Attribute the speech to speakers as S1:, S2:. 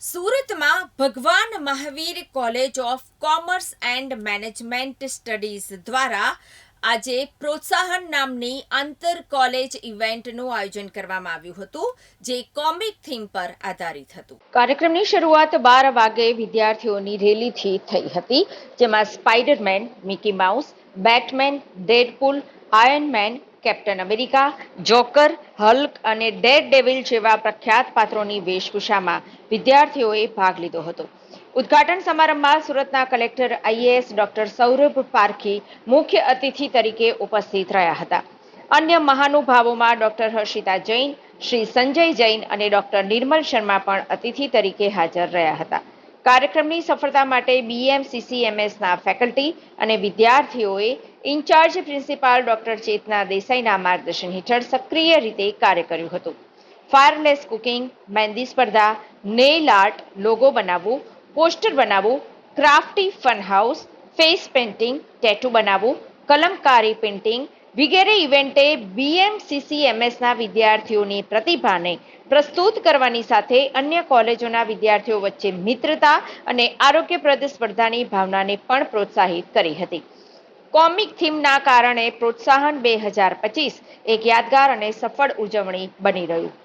S1: સુરતમાં ભગવાન Mahavir college of commerce and management studies દ્વારા આજે પ્રોત્સાહન નામની આંતર કોલેજ ઇવેન્ટનું આયોજન કરવામાં આવ્યું હતું, જે કોમિક થીમ પર આધારિત હતું.
S2: કાર્યક્રમની શરૂઆત 12 વાગે વિદ્યાર્થીઓની રેલીથી થઈ હતી, જેમાં Spiderman, Mickey Mouse, Batman, Deadpool, Ironman, Captain America, Joker, Hulk અને ડેરડેવિલ જેવા પ્રખ્યાત પાત્રોની વેશભૂષામાં વિદ્યાર્થીઓએ ભાગ લીધો હતો. ઉદ્ઘાટન સમારંભમાં સુરતના કલેક્ટર આઈએએસ ડોક્ટર સૌરભ પારખી મુખ્ય અતિથિ તરીકે ઉપસ્થિત રહ્યા હતા. અન્ય મહાનુભાવોમાં ડોક્ટર હર્ષિતા જૈન, શ્રી સંજય જૈન અને ડોક્ટર નિર્મલ શર્મા પણ અતિથિ તરીકે હાજર રહ્યા હતા. કાર્યક્રમની સફળતા માટે બીએમસીસીએમએસના ફેકલ્ટી અને વિદ્યાર્થીઓએ ઇન્ચાર્જ પ્રિન્સિપાલ ડોક્ટર ચેતના દેસાઈના માર્ગદર્શન હેઠળ સક્રિય રીતે કાર્ય કર્યું હતું. ફાયરલેસ કુકિંગ, મહેંદી સ્પર્ધા, નેઇલ આર્ટ, લોગો બનાવવું, પોસ્ટર બનાવવું, crafty fun house, face painting, tattoo બનાવવું, કલમકારી પેઇન્ટિંગ વગેરે ઇવેન્ટે બીએમસીસીએમએસના વિદ્યાર્થીઓની પ્રતિભાને પ્રસ્તુત કરવાની સાથે અન્ય કોલેજોના વિદ્યાર્થીઓ વચ્ચે મિત્રતા અને આરોગ્યપ્રદ સ્પર્ધાની ભાવનાને પણ પ્રોત્સાહિત કરી હતી. કોમિક થીમના કારણે પ્રોત્સાહન 2025 એક યાદગાર અને સફળ ઉજવણી બની રહ્યું.